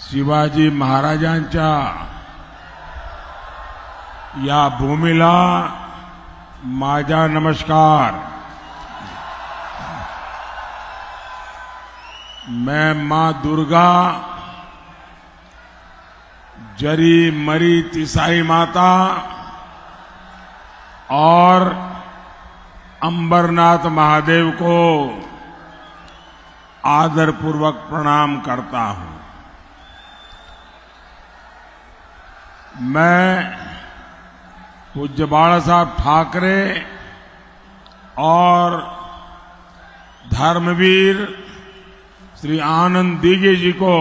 शिवाजी महाराजांच्या या भूमीला माझा नमस्कार। मैं मां दुर्गा, जरी मरी तिसाई माता और अंबरनाथ महादेव को आदरपूर्वक प्रणाम करता हूं। मैं पूज्य बाला साहब ठाकरे और धर्मवीर श्री आनंद दीघे जी को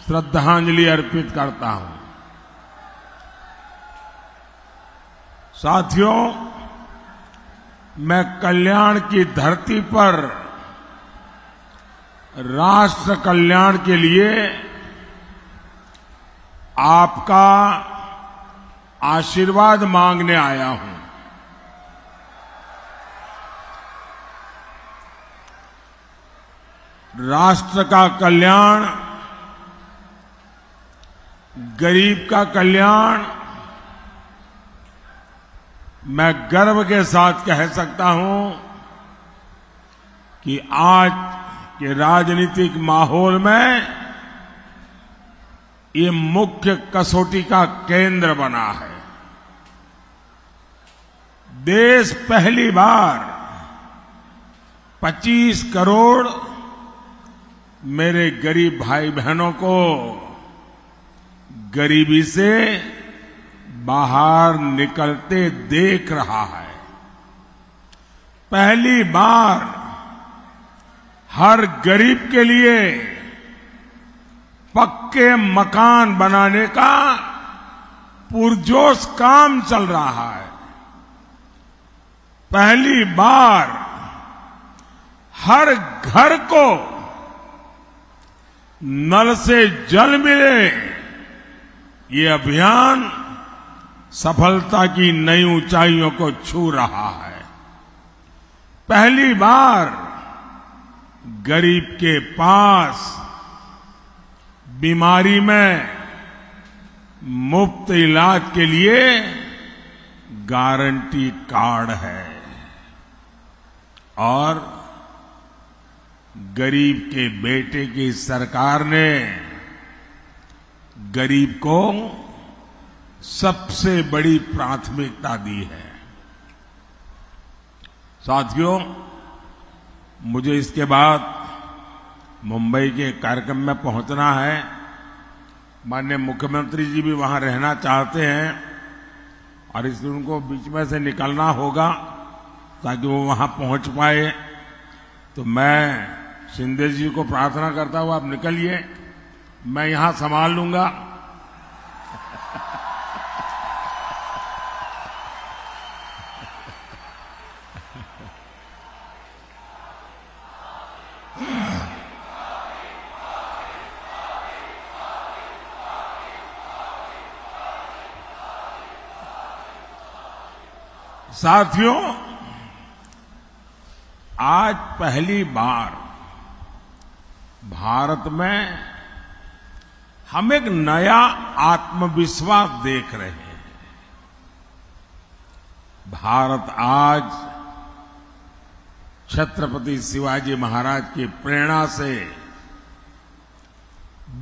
श्रद्धांजलि अर्पित करता हूं। साथियों, मैं कल्याण की धरती पर राष्ट्र कल्याण के लिए आपका आशीर्वाद मांगने आया हूं। राष्ट्र का कल्याण, गरीब का कल्याण, मैं गर्व के साथ कह सकता हूं कि आज के राजनीतिक माहौल में ये मुख्य कसौटी का केंद्र बना है। देश पहली बार 25 करोड़ मेरे गरीब भाई बहनों को गरीबी से बाहर निकलते देख रहा है। पहली बार हर गरीब के लिए पक्के मकान बनाने का पुरजोश काम चल रहा है। पहली बार हर घर को नल से जल मिले, ये अभियान सफलता की नई ऊंचाइयों को छू रहा है। पहली बार गरीब के पास बीमारी में मुफ्त इलाज के लिए गारंटी कार्ड है और गरीब के बेटे की सरकार ने गरीब को सबसे बड़ी प्राथमिकता दी है। साथियों, मुझे इसके बाद मुंबई के कार्यक्रम में पहुंचना है। माननीय मुख्यमंत्री जी भी वहां रहना चाहते हैं और इसलिए उनको बीच में से निकलना होगा ताकि वो वहां पहुंच पाए। तो मैं शिंदे जी को प्रार्थना करता हूं, आप निकलिए, मैं यहां संभाल लूंगा। साथियों, आज पहली बार भारत में हम एक नया आत्मविश्वास देख रहे हैं। भारत आज छत्रपति शिवाजी महाराज की प्रेरणा से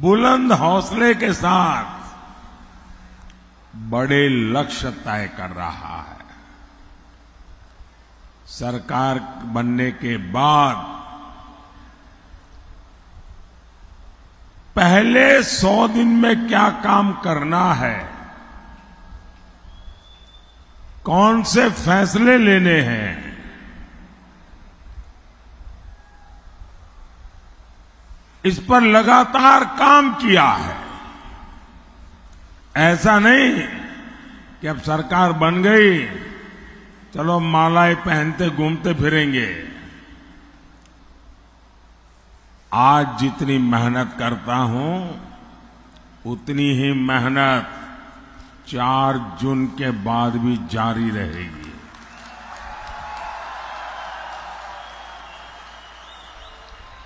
बुलंद हौसले के साथ बड़े लक्ष्य तय कर रहा है। सरकार बनने के बाद पहले 100 दिन में क्या काम करना है, कौन से फैसले लेने हैं, इस पर लगातार काम किया है। ऐसा नहीं कि अब सरकार बन गई, चलो मालाएं पहनते घूमते फिरेंगे। आज जितनी मेहनत करता हूं उतनी ही मेहनत 4 जून के बाद भी जारी रहेगी।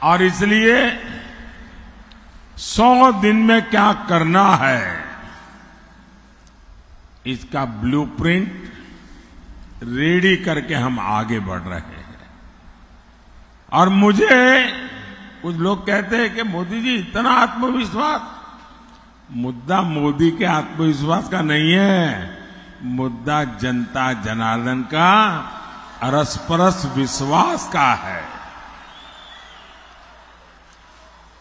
और इसलिए 100 दिन में क्या करना है, इसका ब्लूप्रिंट रेडी करके हम आगे बढ़ रहे हैं। और मुझे कुछ लोग कहते हैं कि मोदी जी इतना आत्मविश्वास। मुद्दा मोदी के आत्मविश्वास का नहीं है, मुद्दा जनता जनार्दन का अरसपरस विश्वास का है।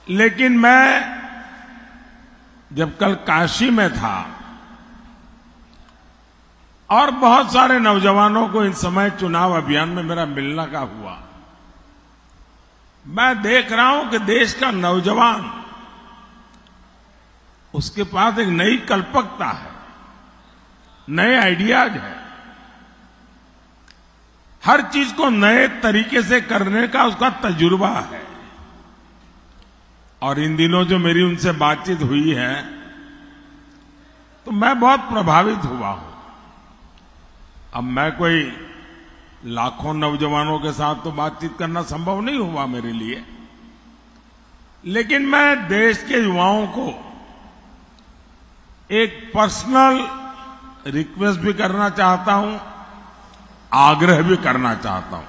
लेकिन मैं जब कल काशी में था और बहुत सारे नौजवानों को इस समय चुनाव अभियान में मेरा मिलना का हुआ, मैं देख रहा हूं कि देश का नौजवान, उसके पास एक नई कल्पकता है, नए आइडियाज है, हर चीज को नए तरीके से करने का उसका तजुर्बा है। और इन दिनों जो मेरी उनसे बातचीत हुई है तो मैं बहुत प्रभावित हुआ हूं। अब मैं कोई लाखों नौजवानों के साथ तो बातचीत करना संभव नहीं हुआ मेरे लिए, लेकिन मैं देश के युवाओं को एक पर्सनल रिक्वेस्ट भी करना चाहता हूं, आग्रह भी करना चाहता हूं,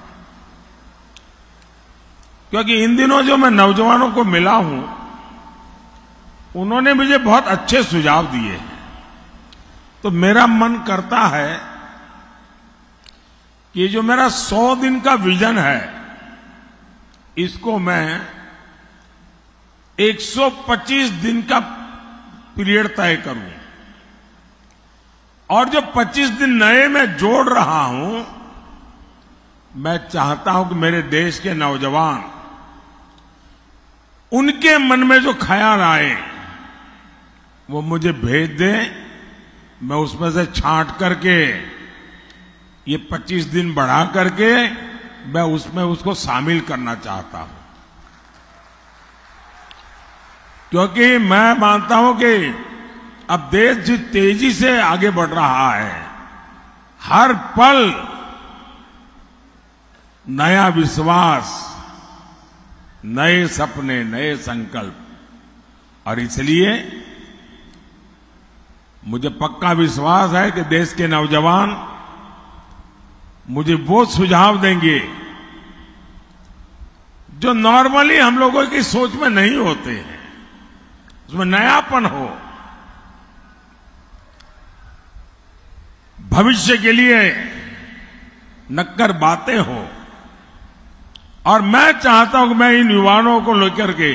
क्योंकि इन दिनों जो मैं नौजवानों को मिला हूं, उन्होंने मुझे बहुत अच्छे सुझाव दिए हैं। तो मेरा मन करता है कि ये जो मेरा 100 दिन का विजन है, इसको मैं 125 दिन का पीरियड तय करूं। और जो 25 दिन नए मैं जोड़ रहा हूं, मैं चाहता हूं कि मेरे देश के नौजवान, उनके मन में जो ख्याल आए वो मुझे भेज दें। मैं उसमें से छांट करके ये 25 दिन बढ़ा करके मैं उसमें उसको शामिल करना चाहता हूं, क्योंकि मैं मानता हूं कि अब देश जिस तेजी से आगे बढ़ रहा है, हर पल नया विश्वास, नए सपने, नए संकल्प। और इसलिए मुझे पक्का विश्वास है कि देश के नौजवान मुझे वो सुझाव देंगे जो नॉर्मली हम लोगों की सोच में नहीं होते हैं, उसमें नयापन हो, भविष्य के लिए नक्कर बातें हो। और मैं चाहता हूं कि मैं इन युवाओं को लेकर के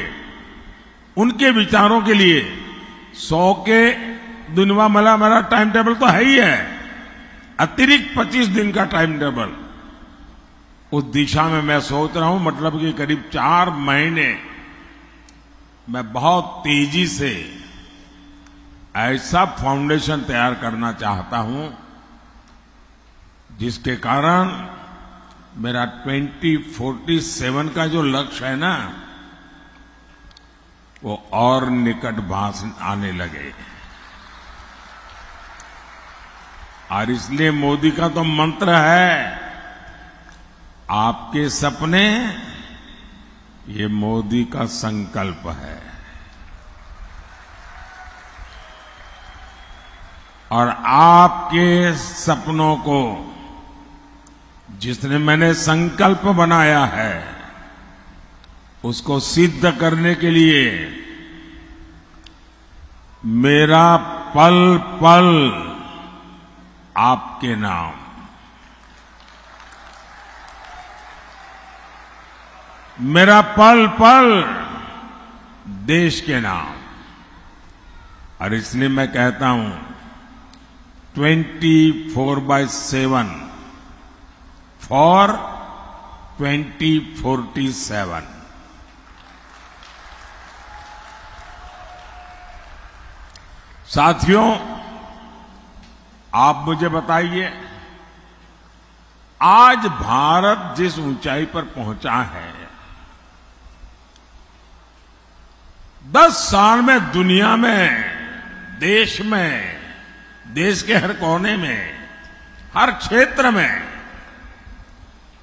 उनके विचारों के लिए 100 के दिनवा मला मेरा टाइम टेबल तो है ही है, अतिरिक्त 25 दिन का टाइम टेबल, उस दिशा में मैं सोच रहा हूं। मतलब कि करीब 4 महीने मैं बहुत तेजी से ऐसा फाउंडेशन तैयार करना चाहता हूं जिसके कारण मेरा 2047 का जो लक्ष्य है ना, वो और निकट भास आने लगे। और इसलिए मोदी का तो मंत्र है, आपके सपने, ये मोदी का संकल्प है। और आपके सपनों को जिसने मैंने संकल्प बनाया है, उसको सिद्ध करने के लिए मेरा पल पल आपके नाम, मेरा पल पल देश के नाम। और इसलिए मैं कहता हूं 24/7 फॉर 2047। साथियों, आप मुझे बताइए, आज भारत जिस ऊंचाई पर पहुंचा है, 10 साल में दुनिया में, देश में, देश के हर कोने में, हर क्षेत्र में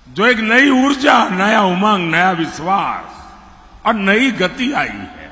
जो एक नई ऊर्जा, नया उमंग, नया विश्वास और नई गति आई है,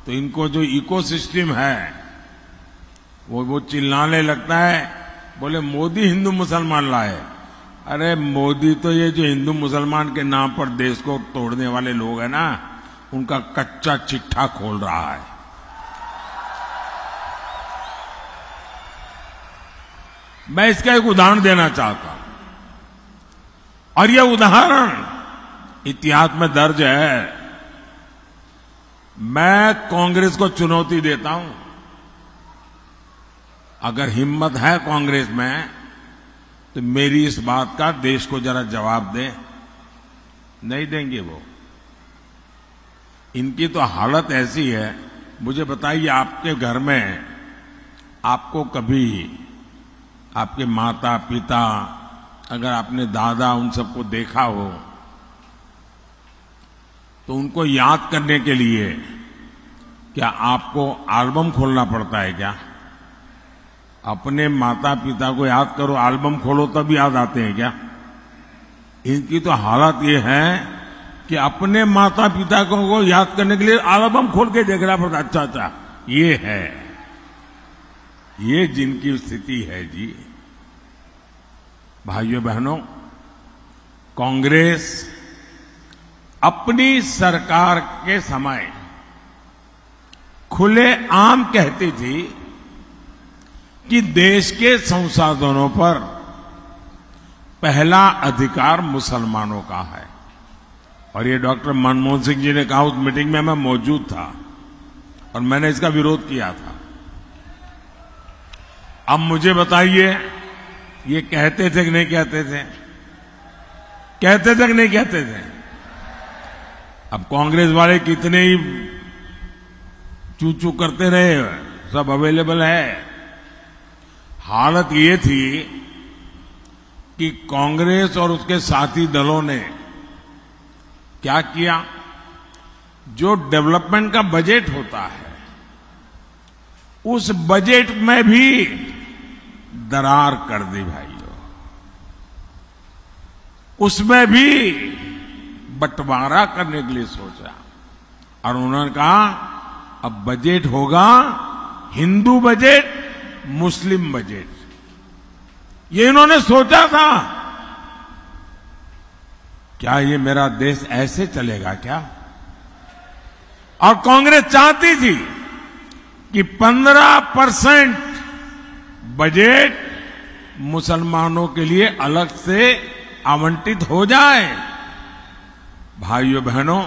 तो इनको जो इकोसिस्टम है वो चिल्लाने लगता है, बोले मोदी हिंदू मुसलमान लाए। अरे मोदी तो ये जो हिंदू मुसलमान के नाम पर देश को तोड़ने वाले लोग हैं ना, उनका कच्चा चिट्ठा खोल रहा है। मैं इसका एक उदाहरण देना चाहता हूं, और यह उदाहरण इतिहास में दर्ज है। मैं कांग्रेस को चुनौती देता हूं, अगर हिम्मत है कांग्रेस में तो मेरी इस बात का देश को जरा जवाब दे। नहीं देंगे वो। इनकी तो हालत ऐसी है। मुझे बताइए, आपके घर में आपको कभी आपके माता पिता, अगर आपने दादा, उन सबको देखा हो तो उनको याद करने के लिए क्या आपको एल्बम खोलना पड़ता है क्या? अपने माता पिता को याद करो, एल्बम खोलो तब याद आते हैं क्या? इनकी तो हालत ये है कि अपने माता पिता को याद करने के लिए एल्बम खोल के देखना पड़ता। अच्छा अच्छा, ये है, ये जिनकी स्थिति है जी। भाइयों बहनों, कांग्रेस अपनी सरकार के समय खुले आम कहती थी कि देश के संसाधनों पर पहला अधिकार मुसलमानों का है। और ये डॉक्टर मनमोहन सिंह जी ने कहा, उस मीटिंग में मैं मौजूद था और मैंने इसका विरोध किया था। अब मुझे बताइए, ये कहते थे कि नहीं कहते थे? कहते थे कि नहीं कहते थे? अब कांग्रेस वाले कितने ही चू चू करते रहे, सब अवेलेबल है। हालत ये थी कि कांग्रेस और उसके साथी दलों ने क्या किया, जो डेवलपमेंट का बजट होता है उस बजट में भी दरार कर दी भाइयों। उसमें भी बंटवारा करने के लिए सोचा और उन्होंने कहा अब बजट होगा हिंदू बजट, मुस्लिम बजट। ये इन्होंने सोचा था। क्या ये मेरा देश ऐसे चलेगा क्या? और कांग्रेस चाहती थी कि 15% बजट मुसलमानों के लिए अलग से आवंटित हो जाए। भाइयों बहनों,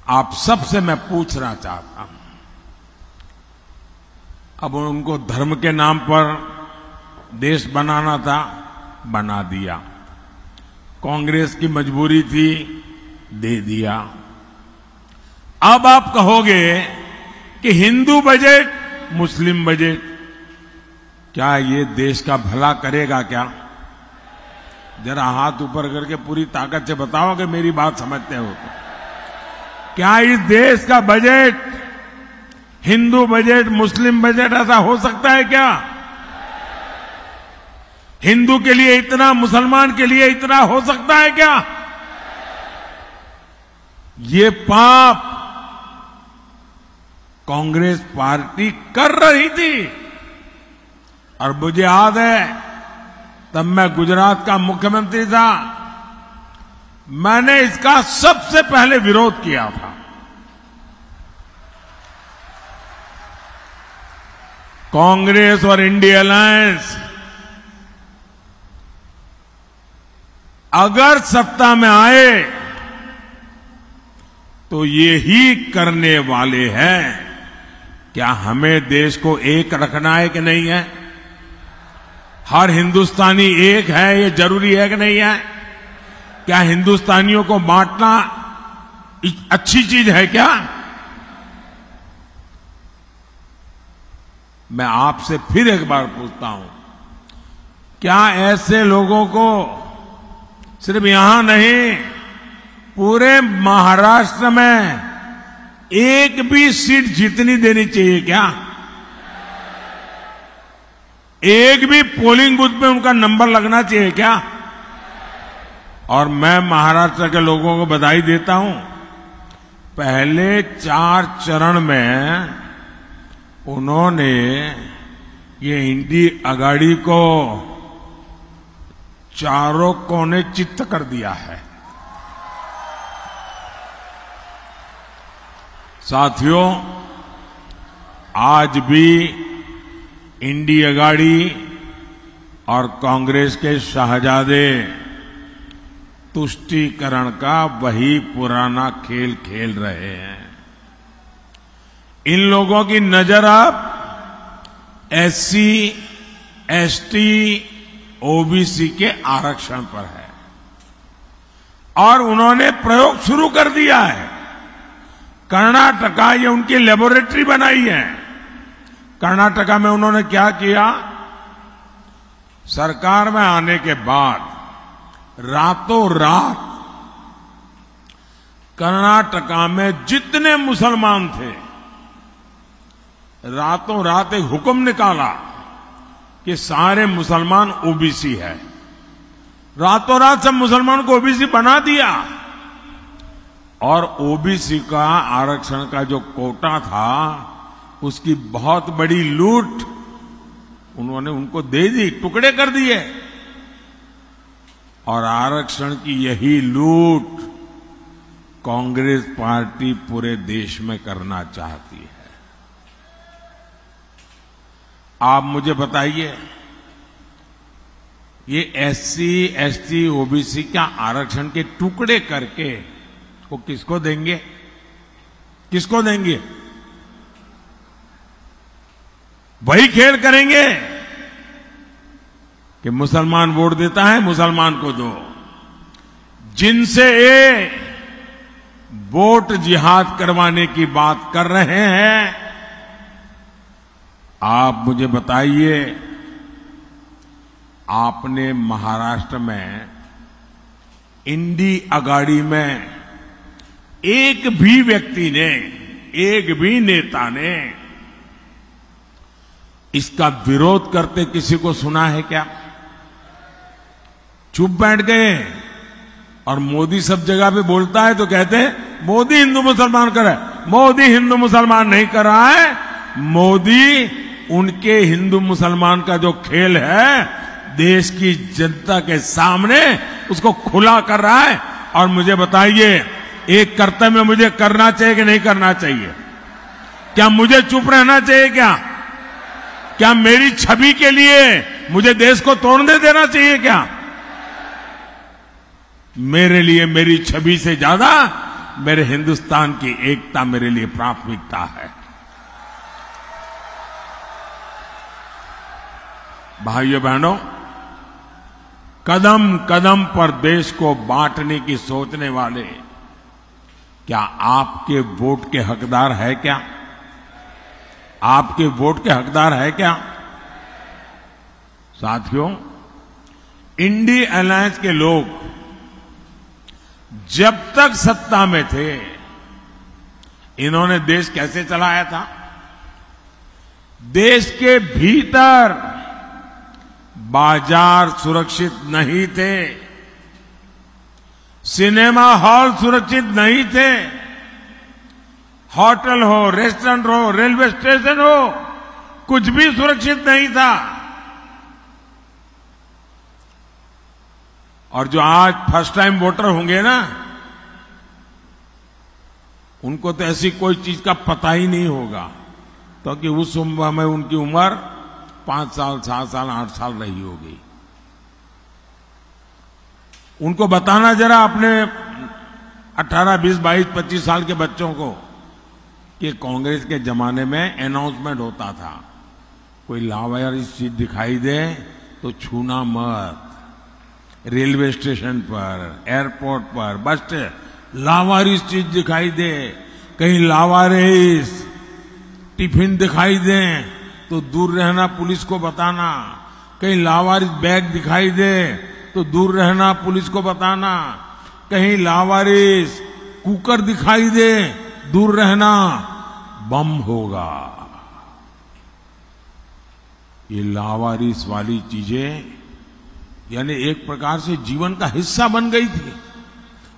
आप सबसे मैं पूछना चाहता हूं, अब उनको धर्म के नाम पर देश बनाना था, बना दिया। कांग्रेस की मजबूरी थी, दे दिया। अब आप कहोगे कि हिंदू बजट, मुस्लिम बजट, क्या ये देश का भला करेगा क्या? जरा हाथ ऊपर करके पूरी ताकत से बताओ कि मेरी बात समझते हो तो। क्या इस देश का बजट हिंदू बजट, मुस्लिम बजट ऐसा हो सकता है क्या? हिंदू के लिए इतना, मुसलमान के लिए इतना हो सकता है क्या? ये पाप कांग्रेस पार्टी कर रही थी। और मुझे याद है, तब मैं गुजरात का मुख्यमंत्री था, मैंने इसका सबसे पहले विरोध किया था। कांग्रेस और इंडिया अलायंस अगर सत्ता में आए तो ये ही करने वाले हैं। क्या हमें देश को एक रखना है कि नहीं है? हर हिंदुस्तानी एक है, ये जरूरी है कि नहीं है? क्या हिंदुस्तानियों को बांटना अच्छी चीज है क्या? मैं आपसे फिर एक बार पूछता हूं, क्या ऐसे लोगों को सिर्फ यहां नहीं, पूरे महाराष्ट्र में एक भी सीट जीतनी देनी चाहिए क्या? एक भी पोलिंग बूथ पे उनका नंबर लगना चाहिए क्या? और मैं महाराष्ट्र के लोगों को बधाई देता हूं, पहले 4 चरण में उन्होंने ये इंडी अगाड़ी को चारों कोने चित्त कर दिया है। साथियों, आज भी इंडी अगाड़ी और कांग्रेस के शाहजादे तुष्टीकरण का वही पुराना खेल खेल रहे हैं। इन लोगों की नजर अब एससी, एसटी, ओबीसी के आरक्षण पर है और उन्होंने प्रयोग शुरू कर दिया है। कर्नाटका, ये उनकी लेबोरेटरी बनाई है। कर्नाटका में उन्होंने क्या किया? सरकार में आने के बाद रातों रात कर्नाटका में जितने मुसलमान थे, रातों रात एक हुक्म निकाला कि सारे मुसलमान ओबीसी है। रातों रात सब मुसलमान को ओबीसी बना दिया और ओबीसी का आरक्षण का जो कोटा था उसकी बहुत बड़ी लूट उन्होंने उनको दे दी, टुकड़े कर दिए। और आरक्षण की यही लूट कांग्रेस पार्टी पूरे देश में करना चाहती है। आप मुझे बताइए, ये एससी, एसटी, ओबीसी का आरक्षण के टुकड़े करके वो किसको देंगे? किसको देंगे? वही खेल करेंगे कि मुसलमान वोट देता है, मुसलमान को दो। जिनसे ये वोट जिहाद करवाने की बात कर रहे हैं, आप मुझे बताइए, आपने महाराष्ट्र में इंडी अगाड़ी में एक भी व्यक्ति ने, एक भी नेता ने इसका विरोध करते किसी को सुना है क्या? चुप बैठ गए। और मोदी सब जगह पे बोलता है तो कहते हैं मोदी हिंदू मुसलमान कर रहा है। मोदी हिंदू मुसलमान नहीं कर रहा है, मोदी उनके हिंदू मुसलमान का जो खेल है देश की जनता के सामने उसको खुला कर रहा है। और मुझे बताइए, एक कर्तव्य मुझे करना चाहिए कि नहीं करना चाहिए? क्या मुझे चुप रहना चाहिए? क्या मेरी छवि के लिए मुझे देश को तोड़ने देना चाहिए? क्या मेरे लिए मेरी छवि से ज्यादा मेरे हिंदुस्तान की एकता मेरे लिए प्राथमिकता है। भाइयों बहनों, कदम कदम पर देश को बांटने की सोचने वाले क्या आपके वोट के हकदार है? क्या आपके वोट के हकदार है क्या? साथियों, इंडी अलायंस के लोग जब तक सत्ता में थे, इन्होंने देश कैसे चलाया था? देश के भीतर बाजार सुरक्षित नहीं थे, सिनेमा हॉल सुरक्षित नहीं थे, होटल हो, रेस्टोरेंट हो, रेलवे स्टेशन हो, कुछ भी सुरक्षित नहीं था। और जो आज फर्स्ट टाइम वोटर होंगे ना, उनको तो ऐसी कोई चीज का पता ही नहीं होगा, क्योंकि उस उम्र में उनकी उम्र 5 साल, 7 साल, 8 साल रही होगी। उनको बताना जरा अपने 18, 20, 22, 25 साल के बच्चों को कि कांग्रेस के जमाने में अनाउंसमेंट होता था, कोई लावारिस चीज दिखाई दे तो छूना मत। रेलवे स्टेशन पर, एयरपोर्ट पर, बस स्टैंड, लावारिस चीज दिखाई दे, कहीं लावारिस टिफिन दिखाई दे तो दूर रहना, पुलिस को बताना। कहीं लावारिस बैग दिखाई दे तो दूर रहना, पुलिस को बताना। कहीं लावारिस कुकर दिखाई दे, दूर रहना, बम होगा। ये लावारिस वाली चीजें यानी एक प्रकार से जीवन का हिस्सा बन गई थी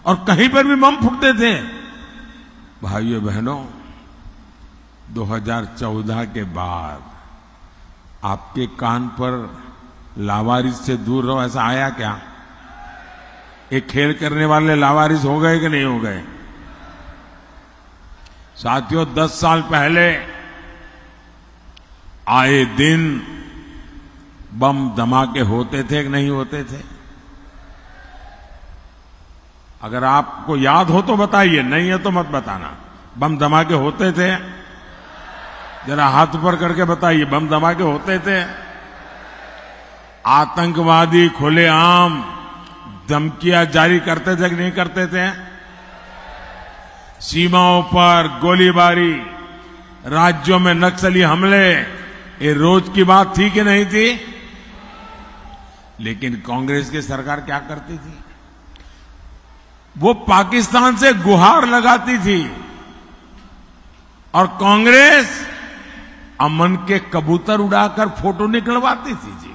और कहीं पर भी बम फूटते थे। भाइयों बहनों, 2014 के बाद आपके कान पर लावारिस से दूर रहो ऐसा आया क्या? एक खेल करने वाले लावारिस हो गए कि नहीं हो गए? साथियों, 10 साल पहले आए दिन बम धमाके होते थे कि नहीं होते थे? अगर आपको याद हो तो बताइए, नहीं है तो मत बताना। बम धमाके होते थे? जरा हाथ ऊपर करके बताइए, बम धमाके होते थे? आतंकवादी खुलेआम धमकियां जारी करते थे कि नहीं करते थे? सीमाओं पर गोलीबारी, राज्यों में नक्सली हमले, ये रोज की बात थी कि नहीं थी? लेकिन कांग्रेस की सरकार क्या करती थी? वो पाकिस्तान से गुहार लगाती थी और कांग्रेस अमन के कबूतर उड़ाकर फोटो निकलवाती थी जी।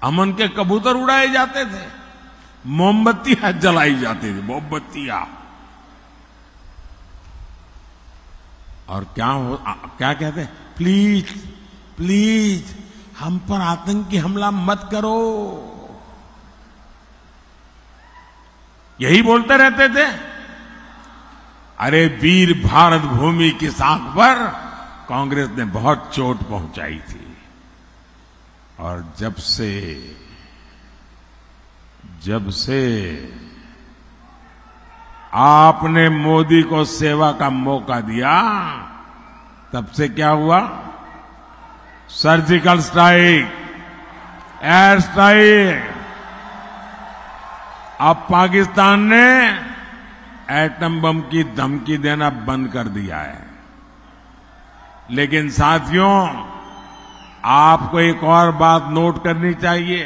अमन के कबूतर उड़ाए जाते थे, मोमबत्तियां जलाई जाती थी, मोमबत्तियां। और क्या कहते हैं? प्लीज प्लीज हम पर आतंकी हमला मत करो, यही बोलते रहते थे। अरे वीर भारत भूमि की साख पर कांग्रेस ने बहुत चोट पहुंचाई थी। और जब से आपने मोदी को सेवा का मौका दिया, तब से क्या हुआ? Surgical strike, air strike. अब पाकिस्तान ने एटम बम की धमकी देना बंद कर दिया है। लेकिन साथियों, आपको एक और बात नोट करनी चाहिए।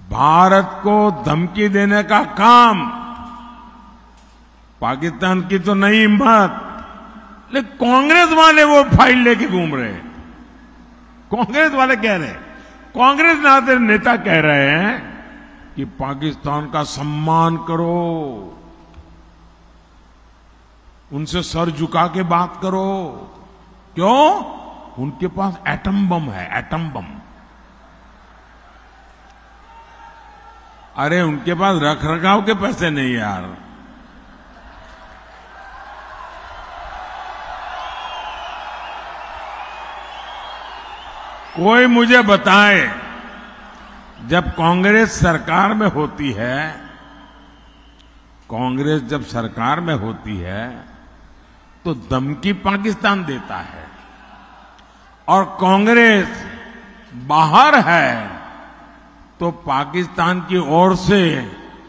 भारत को धमकी देने का काम पाकिस्तान की तो नहीं हिम्मत, लेकिन कांग्रेस वाले वो फाइल लेके घूम रहे हैं। कांग्रेस वाले कह रहे हैं, कांग्रेस नेता कह रहे हैं कि पाकिस्तान का सम्मान करो, उनसे सर झुका के बात करो। क्यों? उनके पास एटम बम है, एटम बम। अरे उनके पास रख रखाव के पैसे नहीं यार। कोई मुझे बताए, जब कांग्रेस सरकार में होती है, कांग्रेस जब सरकार में होती है तो धमकी पाकिस्तान देता है, और कांग्रेस बाहर है तो पाकिस्तान की ओर से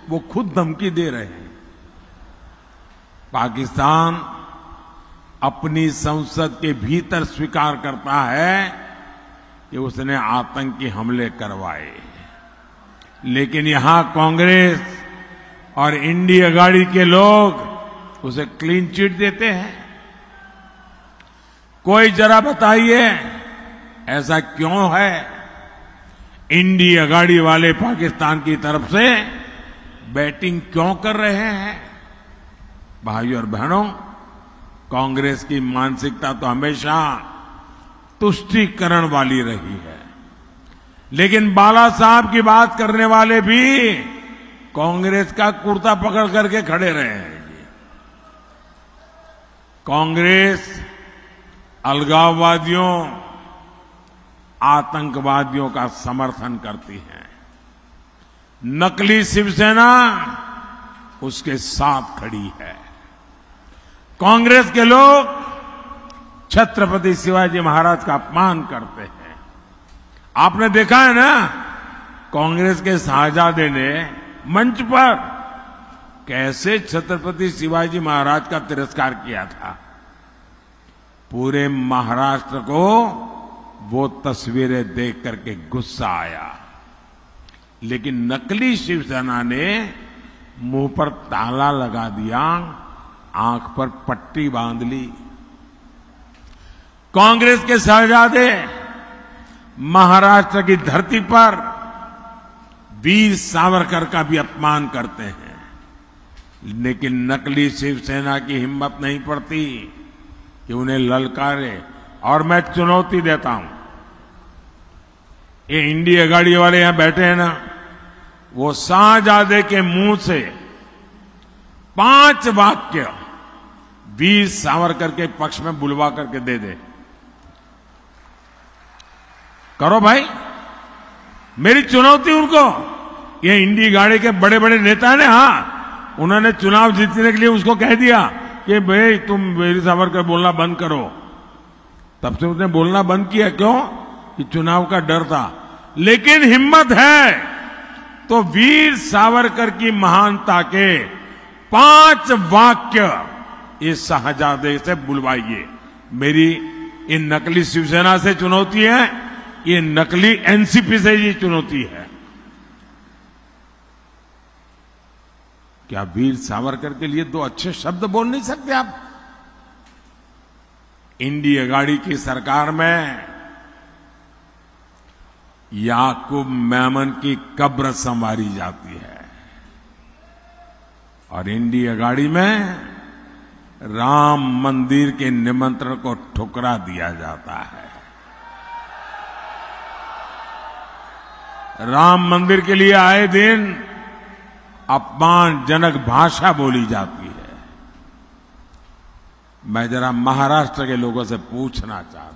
वो खुद धमकी दे रहे हैं। पाकिस्तान अपनी संसद के भीतर स्वीकार करता है कि उसने आतंकी हमले करवाए, लेकिन यहां कांग्रेस और इंडिया गाड़ी के लोग उसे क्लीन चिट देते हैं। कोई जरा बताइए ऐसा क्यों है? इंडिया गाड़ी वाले पाकिस्तान की तरफ से बैटिंग क्यों कर रहे हैं? भाइयों और बहनों, कांग्रेस की मानसिकता तो हमेशा तुष्टीकरण वाली रही है, लेकिन बाला साहब की बात करने वाले भी कांग्रेस का कुर्ता पकड़ करके खड़े रहे हैं। कांग्रेस अलगाववादियों, आतंकवादियों का समर्थन करती है। नकली शिवसेना उसके साथ खड़ी है। कांग्रेस के लोग छत्रपति शिवाजी महाराज का अपमान करते हैं। आपने देखा है ना, कांग्रेस के शाहजादे ने मंच पर कैसे छत्रपति शिवाजी महाराज का तिरस्कार किया था। पूरे महाराष्ट्र को वो तस्वीरें देख करके गुस्सा आया, लेकिन नकली शिवसेना ने मुंह पर ताला लगा दिया, आंख पर पट्टी बांध ली। कांग्रेस के शहजादे महाराष्ट्र की धरती पर वीर सावरकर का भी अपमान करते हैं, लेकिन नकली शिवसेना की हिम्मत नहीं पड़ती कि उन्हें ललकारे। और मैं चुनौती देता हूं, ये इंडिया गाड़ी वाले यहां बैठे हैं ना, वो शाहजादे के मुंह से 5 वाक्य वीर सावरकर के पक्ष में बुलवा करके दे दे। करो भाई, मेरी चुनौती उनको। ये इंडी गाड़ी के बड़े बड़े नेता ने, हाँ, उन्होंने चुनाव जीतने के लिए उसको कह दिया कि भाई तुम वीर सावरकर बोलना बंद करो। तब से उसने बोलना बंद किया। क्यों? कि चुनाव का डर था। लेकिन हिम्मत है तो वीर सावरकर की महानता के 5 वाक्य इस शाहजादे से बुलवाइए। मेरी इन नकली शिवसेना से चुनौती है, ये नकली एनसीपी से ये चुनौती है। क्या वीर सावरकर के लिए 2 अच्छे शब्द बोल नहीं सकते आप? इंडिया गाड़ी की सरकार में याकूब मेमन की कब्र संवारी जाती है और इंडिया गाड़ी में राम मंदिर के निमंत्रण को ठुकरा दिया जाता है। राम मंदिर के लिए आए दिन अपमानजनक भाषा बोली जाती है। मैं जरा महाराष्ट्र के लोगों से पूछना चाहता हूं,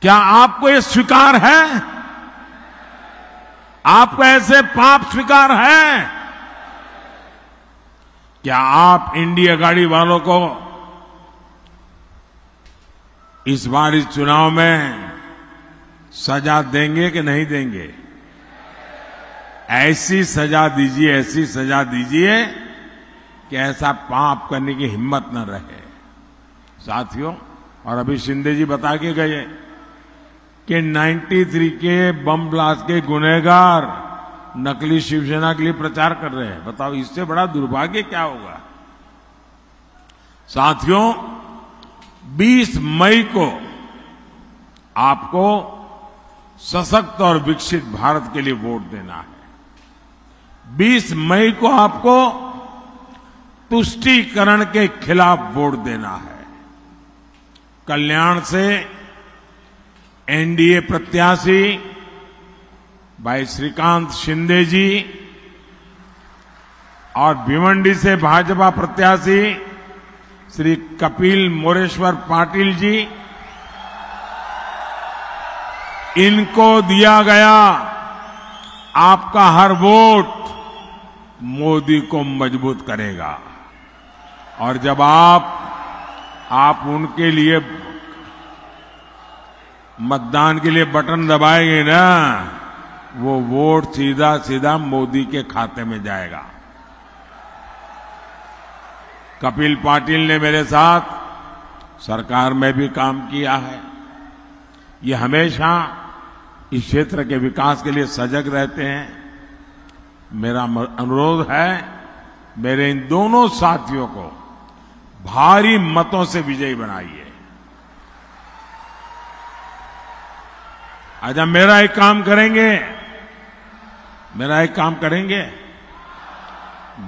क्या आपको ये स्वीकार है? आपको ऐसे पाप स्वीकार है? क्या आप इंडिया गाड़ी वालों को इस बार इस चुनाव में सजा देंगे कि नहीं देंगे? ऐसी सजा दीजिए, ऐसी सजा दीजिए कि ऐसा पाप करने की हिम्मत न रहे। साथियों, और अभी शिंदे जी बता के गए कि 93 के बम ब्लास्ट के गुनहगार नकली शिवसेना के लिए प्रचार कर रहे हैं। बताओ, इससे बड़ा दुर्भाग्य क्या होगा? साथियों, 20 मई को आपको सशक्त और विकसित भारत के लिए वोट देना है। 20 मई को आपको तुष्टीकरण के खिलाफ वोट देना है। कल्याण से एनडीए प्रत्याशी भाई श्रीकांत शिंदे जी और भिवंडी से भाजपा प्रत्याशी श्री कपिल मोरेश्वर पाटिल जी, इनको दिया गया आपका हर वोट मोदी को मजबूत करेगा। और जब आप उनके लिए मतदान के लिए बटन दबाएंगे ना, वो वोट सीधा सीधा मोदी के खाते में जाएगा। कपिल पाटिल ने मेरे साथ सरकार में भी काम किया है। ये हमेशा इस क्षेत्र के विकास के लिए सजग रहते हैं। मेरा अनुरोध है, मेरे इन दोनों साथियों को भारी मतों से विजयी बनाइए। आज हम मेरा एक काम करेंगे,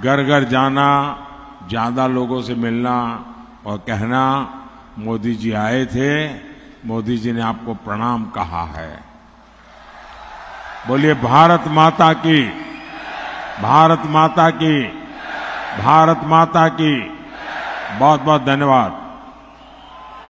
घर घर जाना, ज्यादा लोगों से मिलना और कहना, मोदी जी आए थे, मोदी जी ने आपको प्रणाम कहा है। बोलिए भारत माता की, भारत माता की, भारत माता की। बहुत बहुत धन्यवाद।